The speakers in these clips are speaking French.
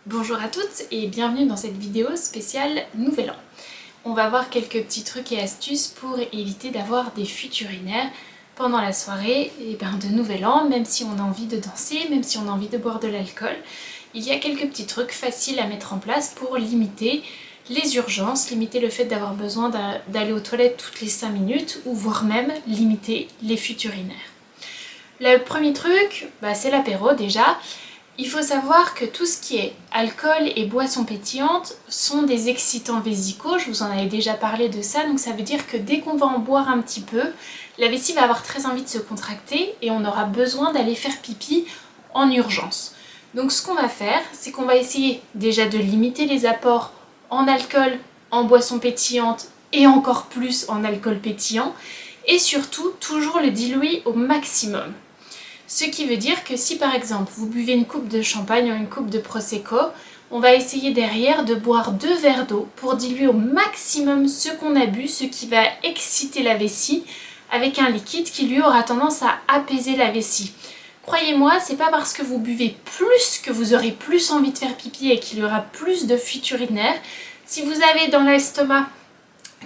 Bonjour à toutes et bienvenue dans cette vidéo spéciale Nouvel An. On va voir quelques petits trucs et astuces pour éviter d'avoir des fuites urinaires pendant la soirée de Nouvel An, même si on a envie de danser, même si on a envie de boire de l'alcool. Il y a quelques petits trucs faciles à mettre en place pour limiter les urgences, limiter le fait d'avoir besoin d'aller aux toilettes toutes les 5 minutes ou voire même limiter les fuites urinaires. Le premier truc, c'est l'apéro déjà. Il faut savoir que tout ce qui est alcool et boissons pétillantes sont des excitants vésicaux, je vous en avais déjà parlé de ça, donc ça veut dire que dès qu'on va en boire un petit peu, la vessie va avoir très envie de se contracter et on aura besoin d'aller faire pipi en urgence. Donc ce qu'on va faire, c'est qu'on va essayer déjà de limiter les apports en alcool, en boissons pétillantes et encore plus en alcool pétillant, et surtout toujours le diluer au maximum. Ce qui veut dire que si par exemple vous buvez une coupe de champagne ou une coupe de prosecco, on va essayer derrière de boire 2 verres d'eau pour diluer au maximum ce qu'on a bu, ce qui va exciter la vessie avec un liquide qui lui aura tendance à apaiser la vessie. Croyez-moi, c'est pas parce que vous buvez plus que vous aurez plus envie de faire pipi et qu'il y aura plus de fuites urinaires. Si vous avez dans l'estomac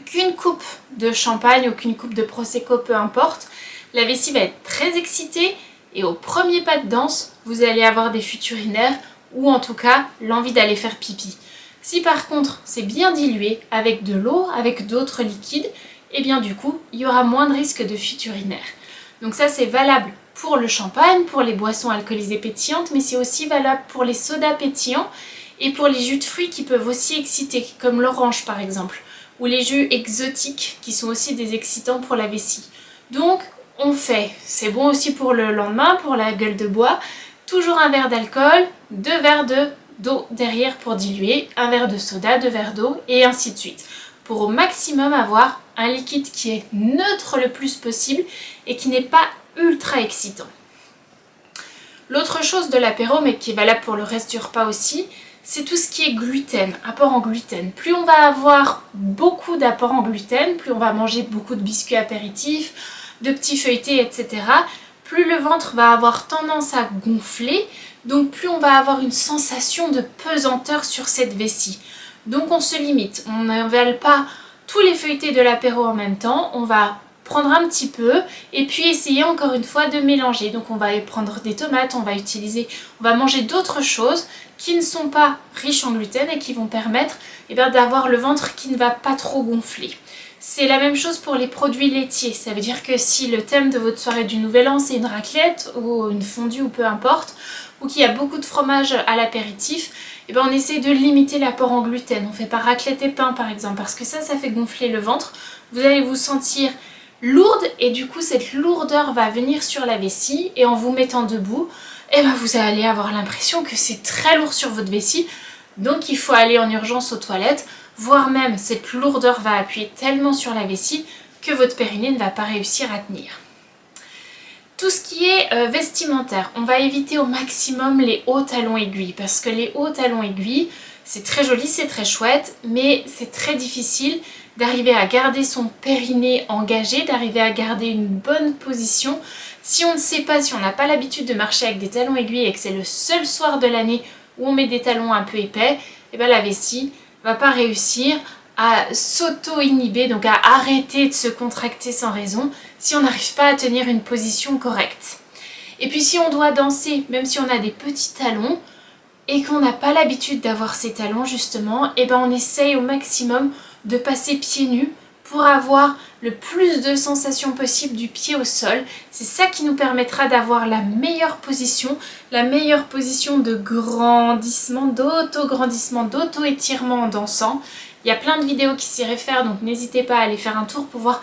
qu'une coupe de champagne ou qu'une coupe de prosecco, peu importe, la vessie va être très excitée. Et au premier pas de danse, vous allez avoir des fuites urinaires ou en tout cas l'envie d'aller faire pipi. Si par contre c'est bien dilué avec de l'eau, avec d'autres liquides, et bien du coup il y aura moins de risques de fuites urinaires. Donc ça c'est valable pour le champagne, pour les boissons alcoolisées pétillantes, mais c'est aussi valable pour les sodas pétillants et pour les jus de fruits qui peuvent aussi exciter, comme l'orange par exemple, ou les jus exotiques qui sont aussi des excitants pour la vessie. Donc on fait, c'est bon aussi pour le lendemain, pour la gueule de bois, toujours un verre d'alcool, 2 verres d'eau derrière pour diluer, un verre de soda, 2 verres d'eau et ainsi de suite. Pour au maximum avoir un liquide qui est neutre le plus possible et qui n'est pas ultra excitant. L'autre chose de l'apéro, mais qui est valable pour le reste du repas aussi, c'est tout ce qui est gluten, apport en gluten. Plus on va avoir beaucoup d'apports en gluten, plus on va manger beaucoup de biscuits apéritifs, de petits feuilletés, etc., plus le ventre va avoir tendance à gonfler, donc plus on va avoir une sensation de pesanteur sur cette vessie. Donc on se limite, on n'avale pas tous les feuilletés de l'apéro en même temps, on va prendre un petit peu et puis essayer encore une fois de mélanger. Donc on va prendre des tomates, on va manger d'autres choses qui ne sont pas riches en gluten et qui vont permettre d'avoir le ventre qui ne va pas trop gonfler. C'est la même chose pour les produits laitiers, ça veut dire que si le thème de votre soirée du Nouvel An c'est une raclette ou une fondue ou peu importe, ou qu'il y a beaucoup de fromage à l'apéritif, on essaie de limiter l'apport en gluten. On fait pas raclette et pain par exemple, parce que ça fait gonfler le ventre. Vous allez vous sentir lourde et du coup cette lourdeur va venir sur la vessie et en vous mettant debout, vous allez avoir l'impression que c'est très lourd sur votre vessie, donc il faut aller en urgence aux toilettes, voire même cette lourdeur va appuyer tellement sur la vessie que votre périnée ne va pas réussir à tenir. Tout ce qui est vestimentaire, on va éviter au maximum les hauts talons aiguilles parce que les hauts talons aiguilles, c'est très joli, c'est très chouette, mais c'est très difficile d'arriver à garder son périnée engagé, d'arriver à garder une bonne position. Si on ne sait pas, si on n'a pas l'habitude de marcher avec des talons aiguilles et que c'est le seul soir de l'année où on met des talons un peu épais, la vessie va pas réussir à s'auto-inhiber, donc à arrêter de se contracter sans raison si on n'arrive pas à tenir une position correcte. Et puis si on doit danser, même si on a des petits talons et qu'on n'a pas l'habitude d'avoir ces talons justement, on essaye au maximum de passer pieds nus pour avoir le plus de sensations possible du pied au sol. C'est ça qui nous permettra d'avoir la meilleure position de grandissement, d'auto-grandissement, d'auto-étirement en dansant. Il y a plein de vidéos qui s'y réfèrent, donc n'hésitez pas à aller faire un tour pour voir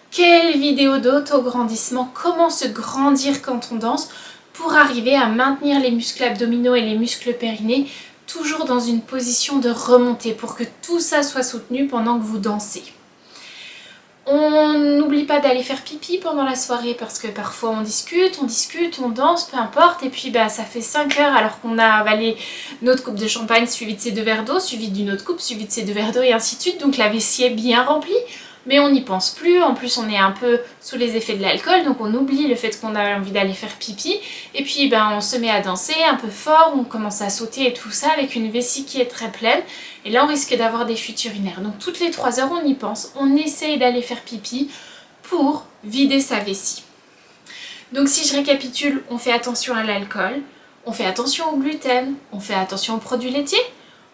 quelle vidéo d'auto-grandissement, comment se grandir quand on danse pour arriver à maintenir les muscles abdominaux et les muscles périnéés toujours dans une position de remontée pour que tout ça soit soutenu pendant que vous dansez. On n'oublie pas d'aller faire pipi pendant la soirée parce que parfois on discute, on danse, peu importe, et puis ça fait 5 heures alors qu'on a avalé notre coupe de champagne suivie de ces 2 verres d'eau, suivie d'une autre coupe, suivie de ces 2 verres d'eau et ainsi de suite, donc la vessie est bien remplie. mais on n'y pense plus. En plus on est un peu sous les effets de l'alcool, donc on oublie le fait qu'on a envie d'aller faire pipi, et puis on se met à danser un peu fort, on commence à sauter et tout ça avec une vessie qui est très pleine, et là on risque d'avoir des fuites urinaires. Donc toutes les 3 heures on y pense, on essaye d'aller faire pipi pour vider sa vessie. Donc si je récapitule, on fait attention à l'alcool, on fait attention au gluten, on fait attention aux produits laitiers,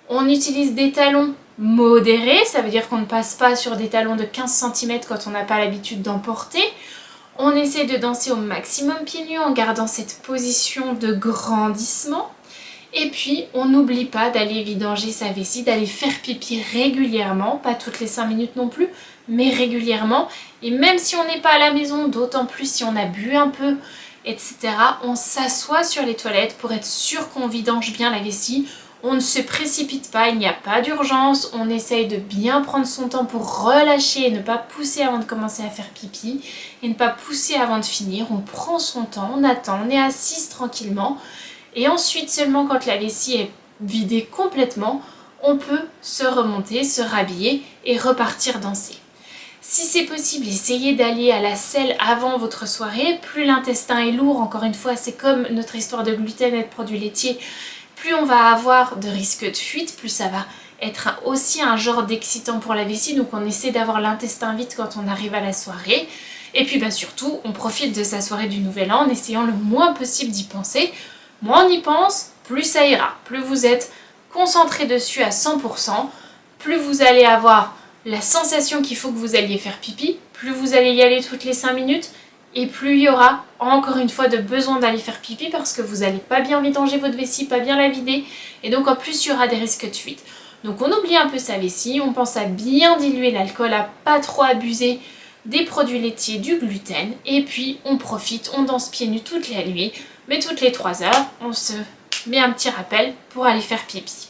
on utilise des talons modérés, ça veut dire qu'on ne passe pas sur des talons de 15 cm quand on n'a pas l'habitude d'en porter. On essaie de danser au maximum pieds nus en gardant cette position de grandissement. Et puis on n'oublie pas d'aller vidanger sa vessie, d'aller faire pipi régulièrement, pas toutes les 5 minutes non plus, mais régulièrement. Et même si on n'est pas à la maison, d'autant plus si on a bu un peu, etc., on s'assoit sur les toilettes pour être sûr qu'on vidange bien la vessie. On ne se précipite pas, il n'y a pas d'urgence, on essaye de bien prendre son temps pour relâcher et ne pas pousser avant de commencer à faire pipi et ne pas pousser avant de finir. On prend son temps, on attend, on est assise tranquillement et ensuite seulement quand la vessie est vidée complètement, on peut se remonter, se rhabiller et repartir danser. Si c'est possible, essayez d'aller à la selle avant votre soirée. Plus l'intestin est lourd, encore une fois, c'est comme notre histoire de gluten et de produits laitiers, plus on va avoir de risques de fuite, plus ça va être aussi un genre d'excitant pour la vessie. Donc on essaie d'avoir l'intestin vide quand on arrive à la soirée. Et puis surtout, on profite de sa soirée du Nouvel An en essayant le moins possible d'y penser. Moins on y pense, plus ça ira. Plus vous êtes concentré dessus à 100%, plus vous allez avoir la sensation qu'il faut que vous alliez faire pipi, plus vous allez y aller toutes les 5 minutes, et plus il y aura encore une fois de besoin d'aller faire pipi parce que vous n'allez pas bien vidanger votre vessie, pas bien la vider, et donc en plus il y aura des risques de fuite. Donc on oublie un peu sa vessie, on pense à bien diluer l'alcool, à pas trop abuser des produits laitiers, du gluten, et puis on profite, on danse pieds nus toute la nuit, mais toutes les 3 heures, on se met un petit rappel pour aller faire pipi.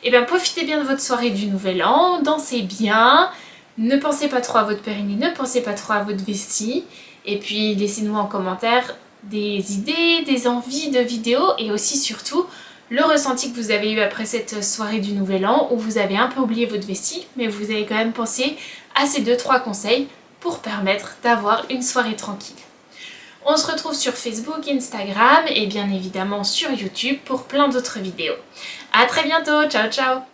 Et bien profitez bien de votre soirée du Nouvel An, dansez bien, ne pensez pas trop à votre périnée, ne pensez pas trop à votre vessie, et puis laissez-nous en commentaire des idées, des envies de vidéos et aussi surtout le ressenti que vous avez eu après cette soirée du Nouvel An où vous avez un peu oublié votre vessie, mais vous avez quand même pensé à ces 2-3 conseils pour permettre d'avoir une soirée tranquille. On se retrouve sur Facebook, Instagram et bien évidemment sur YouTube pour plein d'autres vidéos. A très bientôt, ciao ciao!